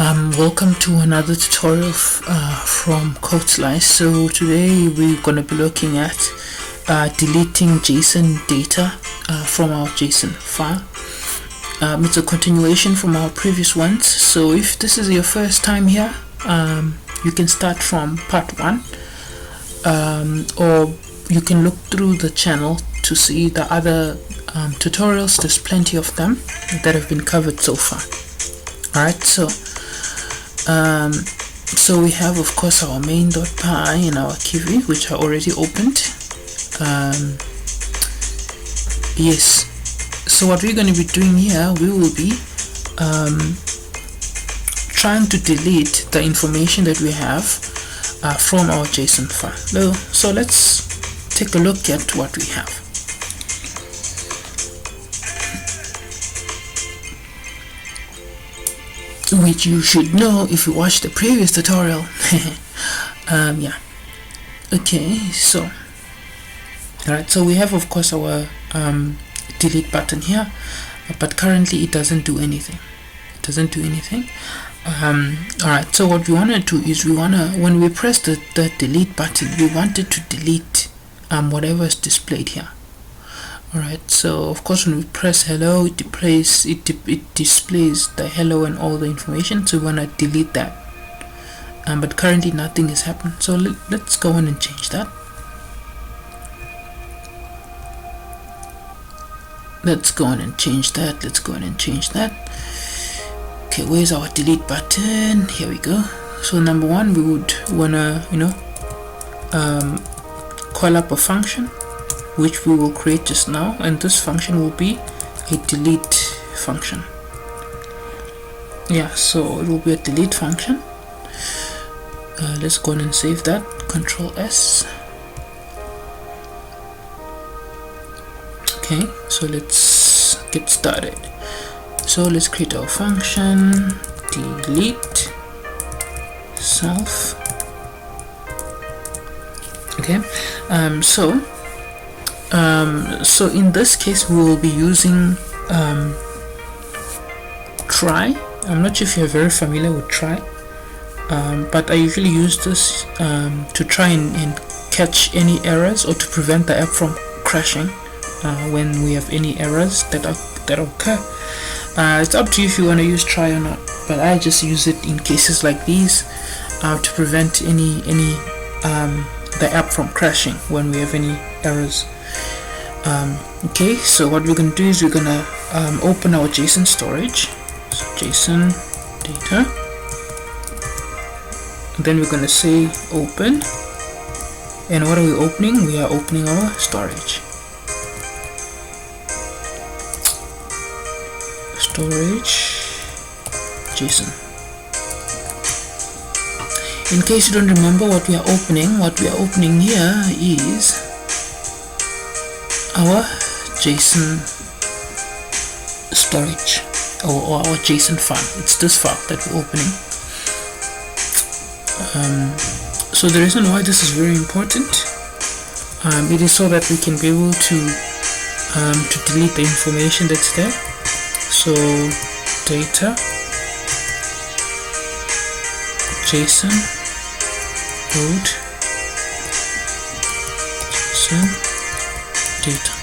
Welcome to another tutorial from CodeSlice. So today we're going to be looking at deleting JSON data from our JSON file. It's a continuation from our previous ones. So if this is your first time here, you can start from part 1, or you can look through the channel to see the other tutorials. There's plenty of them that have been covered so far. Alright, so we have, of course, our main.py and our Kivy, which are already opened. Yes, so what we're going to be doing here, we will be trying to delete the information that we have from our JSON file. So let's take a look at what we have. Which you should know if you watched the previous tutorial. Yeah, okay, so alright, so we have, of course, our delete button here, but currently it doesn't do anything. Alright, so what we want to do is when we press the delete button, we want it to delete whatever is displayed here. Alright, so of course when we press hello, it displays the hello and all the information, so we want to delete that. But currently nothing is happening, so let's go on and change that. Let's go on and change that. Okay, where's our delete button? Here we go. So number one, we would want to call up a function which we will create just now, and this function will be a delete function. Yeah, so it will be a delete function. Let's go ahead and save that. Control S. Okay, so let's get started. So let's create our function delete self. Okay, so in this case we will be using try. I'm not sure if you're very familiar with try, but I usually use this to try and catch any errors, or to prevent the app from crashing when we have any errors that occur. It's up to you if you want to use try or not, but I just use it in cases like these to prevent the app from crashing when we have any errors. Okay, so what we're going to do is we're going to open our JSON storage, so JSON data, and then we're going to say open, and what are we opening? We are opening our storage JSON. In case you don't remember what we are opening here is our JSON storage, or our JSON file. It's this file that we're opening. So the reason why this is very important, it is so that we can be able to delete the information that's there. So data JSON code JSON data,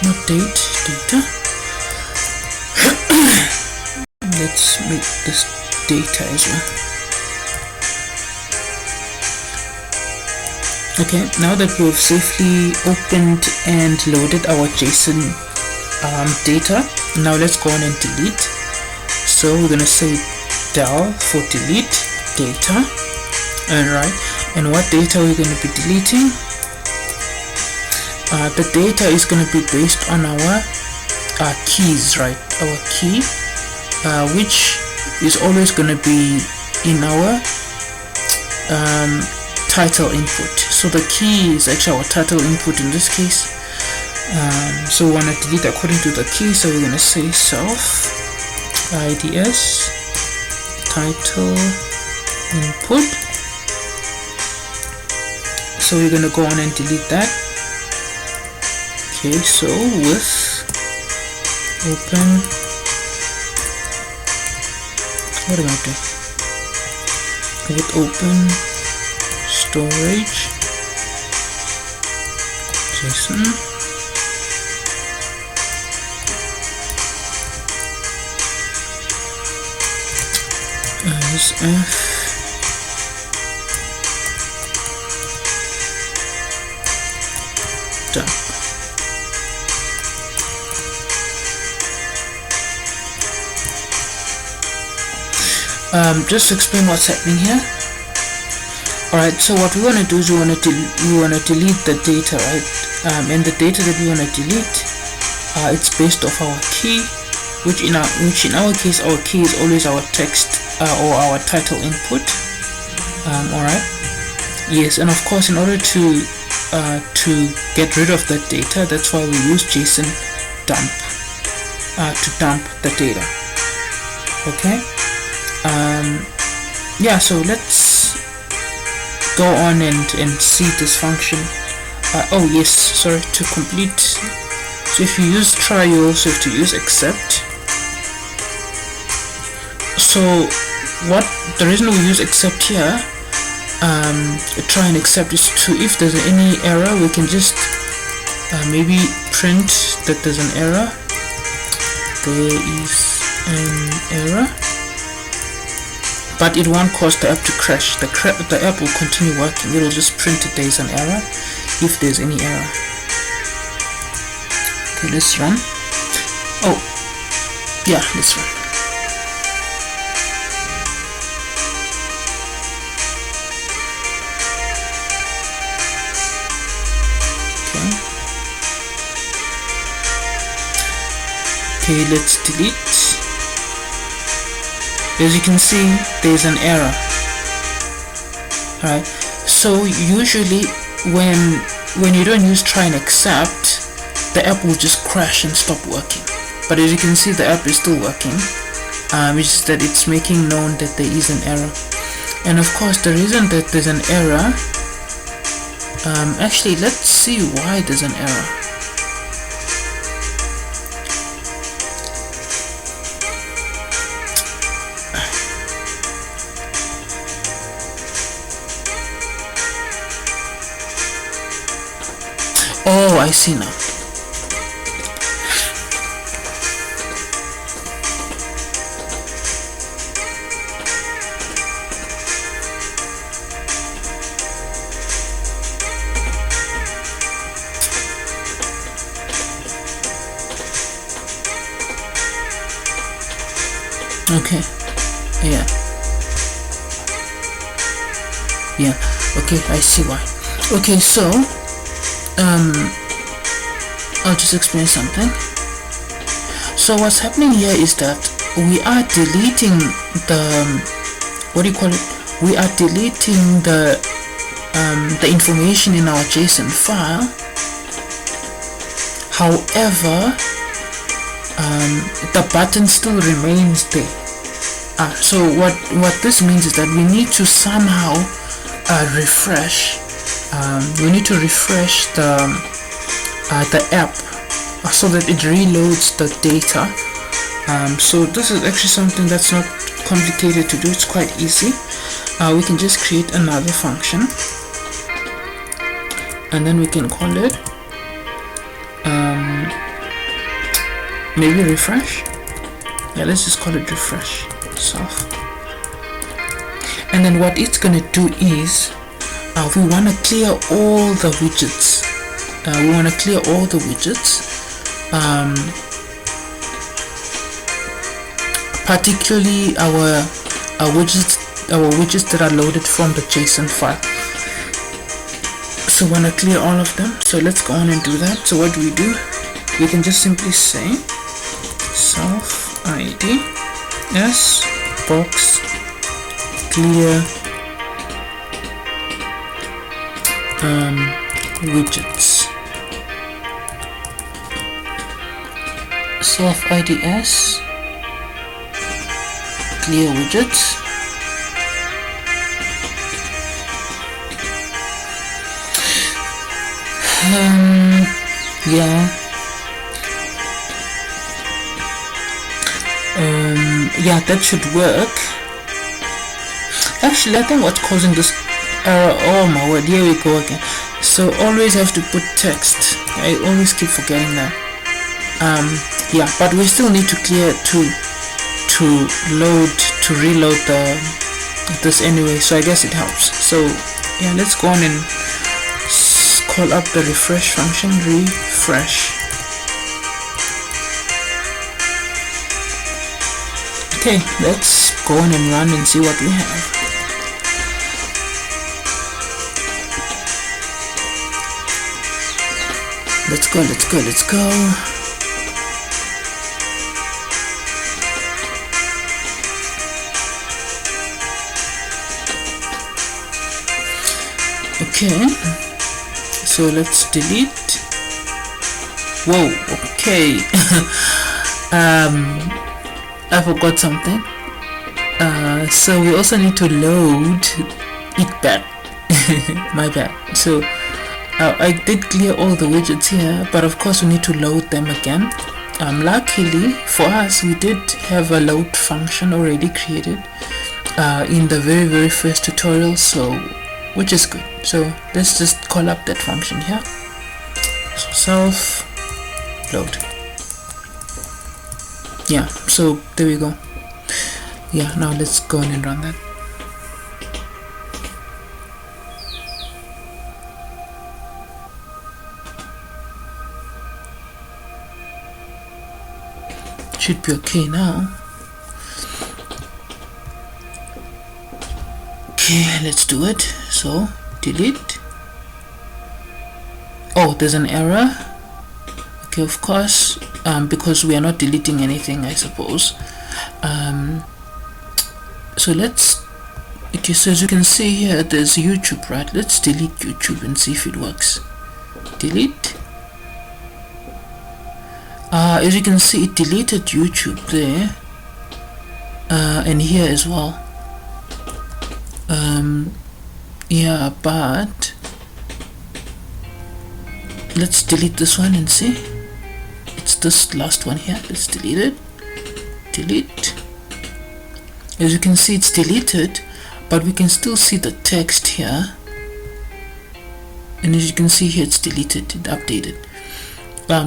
not date, data. Let's make this data as well. Okay, now that we've safely opened and loaded our JSON data, now let's go on and delete. So we're going to say del for delete data. Alright, and what data we're going to be deleting? The data is going to be based on our keys, right? Our key, which is always going to be in our title input. So the key is actually our title input in this case. So we want to delete according to the key, so we're going to say self IDS title input. So we're going to go on and delete that. Okay, so with open what am I doing? With open storage JSON as f dump. Just to explain what's happening here. Alright, so what we want to do is we want to delete the data, right? And the data that we want to delete, it's based off our key, which in our case, our key is always our text or our title input. Alright, yes, and of course, in order to get rid of that data, that's why we use JSON dump to dump the data. Okay. Yeah, so let's go on and see this function. Oh yes, sorry, to complete. So if you use try, you also have to use except. So what the reason we use except here, try and except, is to, if there's any error, we can just maybe print that there's an error. There is an error, but it won't cause the app to crash. The app will continue working. It will just print that there is an error if there's any error. Okay, let's run. Oh, yeah, let's run. Okay, let's delete. As you can see, there's an error. Alright, so usually when you don't use try and accept, the app will just crash and stop working. But as you can see, the app is still working. It's just that it's making known that there is an error. And of course, the reason that there's an error, actually, let's see why there's an error. Oh, I see now. Okay. Yeah. Okay, I see why. Okay, so I'll just explain something. So what's happening here is that we are deleting the we are deleting the information in our JSON file. However, the button still remains there. So what this means is that we need to somehow refresh. We need to refresh the app so that it reloads the data. So this is actually something that's not complicated to do. It's quite easy. We can just create another function, and then we can call it maybe refresh. Yeah, let's just call it refresh itself. And then what it's gonna do is we want to clear all the widgets. Particularly our widgets that are loaded from the JSON file. So we want to clear all of them. So let's go on and do that. So what do? We can just simply say self id s box clear widgets. Self IDS clear widgets. Yeah, that should work. Actually, I think what's causing this error, oh my word, here we go again. So always have to put text. I always keep forgetting that. Yeah, but we still need to clear to reload this anyway, so I guess it helps. So yeah, let's go on and call up the refresh function. Refresh. Okay, let's go on and run and see what we have. Let's go. Okay, so let's delete. Whoa, okay. I forgot something. So we also need to load it back. My bad. So I did clear all the widgets here, but of course we need to load them again. Luckily for us, we did have a load function already created in the very first tutorial, so which is good. So let's just call up that function here. So self load. Yeah, so there we go. Yeah, now let's go on and run that. Should be okay now. Okay, let's do it. So delete. Oh, there's an error. Okay, of course, because we are not deleting anything, I suppose. So let's, okay, so as you can see here, there's YouTube, right? Let's delete YouTube and see if it works. Delete. As you can see, it deleted YouTube there, and here as well. Yeah, but let's delete this one and see. It's this last one here. Let's delete it. Delete. As you can see, it's deleted, but we can still see the text here. And as you can see here, it's deleted, it updated.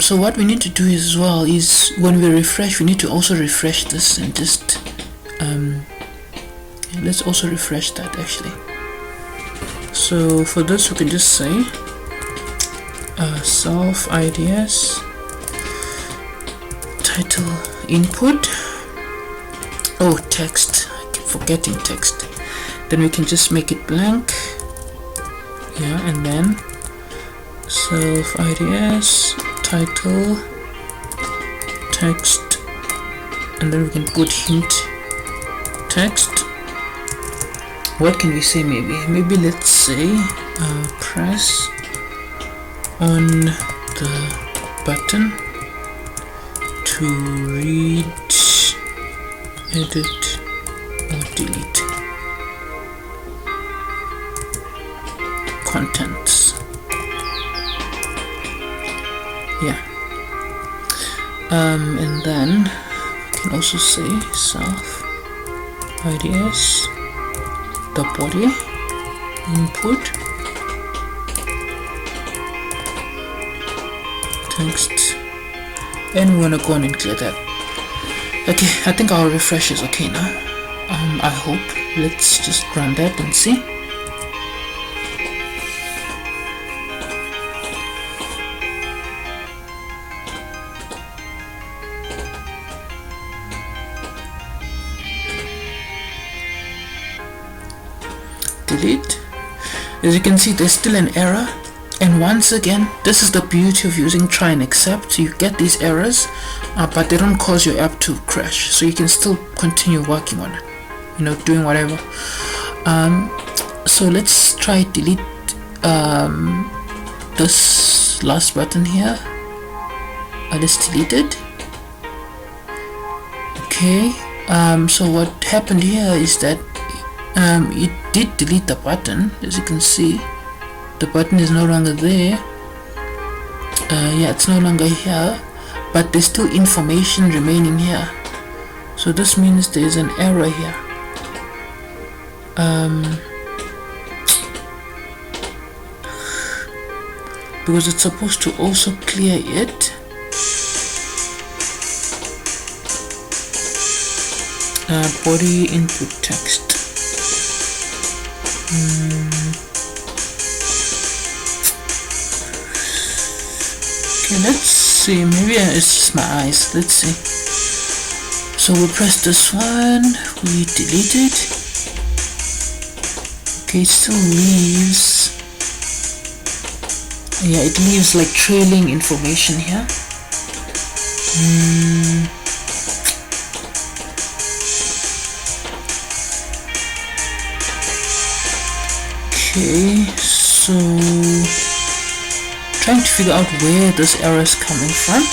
So what we need to do as well is when we refresh, we need to also refresh this and just yeah, let's also refresh that actually. So for this we can just say self IDS title input, oh text, I keep forgetting text, then we can just make it blank, yeah, and then self IDS title text, and then we can put hint text. What can we say? Maybe let's say press on the button to read, edit or delete contents. Yeah, and then we can also say self IDS the body input text, and we want to go on and clear that. Okay, I think our refresh is okay now. I hope. Let's just run that and see. Delete. As you can see, there's still an error, and once again, this is the beauty of using try and accept. You get these errors, but they don't cause your app to crash, so you can still continue working on it, you know, doing whatever. So let's try delete this last button here. Let's delete it. Okay, so what happened here is that it did delete the button. As you can see, the button is no longer there. Yeah, it's no longer here, but there's still information remaining here. So this means there's an error here. because it's supposed to also clear it. Body input text. Okay, let's see. Maybe it's just my eyes. Let's see. So we press this one, we delete it. Okay, it still leaves. Yeah, it leaves like trailing information here. Okay, so trying to figure out where this error is coming from.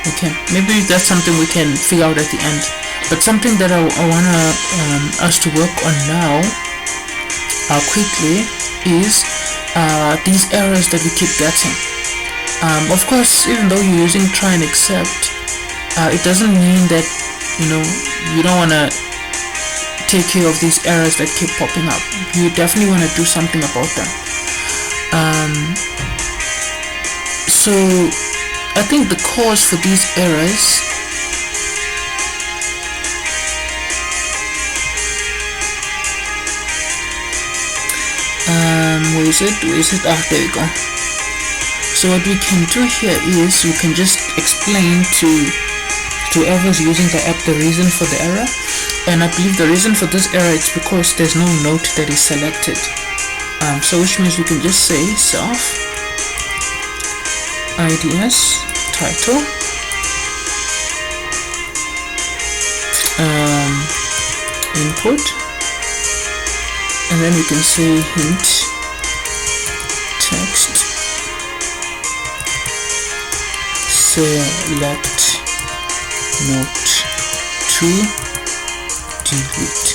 Okay, maybe that's something we can figure out at the end. But something that I wanna us to work on now, quickly, is these errors that we keep getting. Of course, even though you're using try and accept, it doesn't mean that you don't wanna take care of these errors that keep popping up. You definitely wanna do something about them. So I think the cause for these errors where is it? There you go. So what we can do here is we can just explain to whoever's using the app the reason for the error, and I believe the reason for this error is because there's no note that is selected. So which means we can just say self IDS title input, and then we can say hint text select note to delete.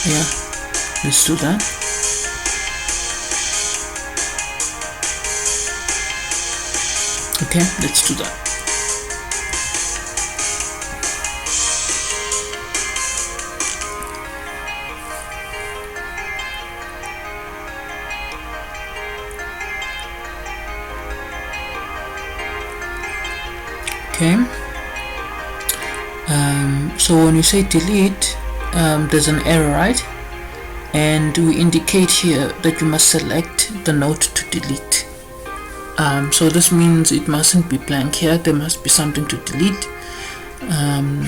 Yeah, let's do that. Okay, let's do that. Okay, so when you say delete, there's an error, right? And we indicate here that you must select the note to delete. So this means it mustn't be blank here, there must be something to delete,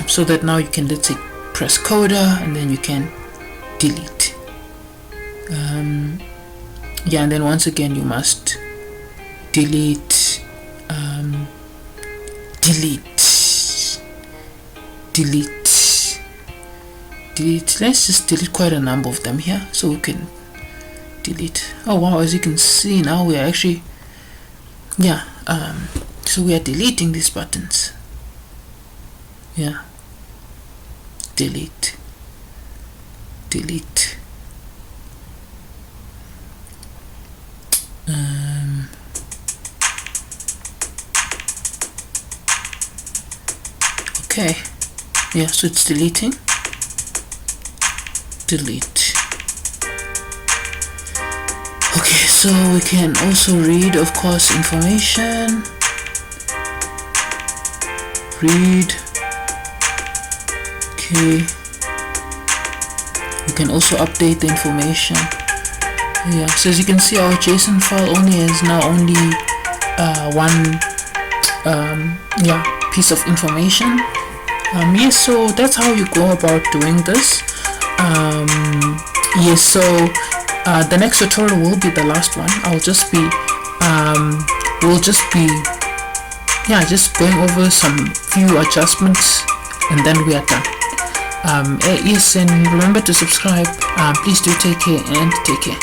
so that now you can, let's say, press coda and then you can delete. Yeah, and then once again you must delete delete. Let's just delete quite a number of them here so we can delete. Oh wow, as you can see now we are actually, yeah, so we are deleting these buttons. Yeah, delete. Okay, yeah, so it's deleting. Delete. Okay, so we can also read, of course, information. Read. Okay, we can also update the information. Yeah, so as you can see, our JSON file only has now only one piece of information. Yes, so that's how you go about doing this. Yes, so the next tutorial will be the last one. We'll just be just going over some few adjustments and then we are done. Yes, and remember to subscribe. Please do take care and take care.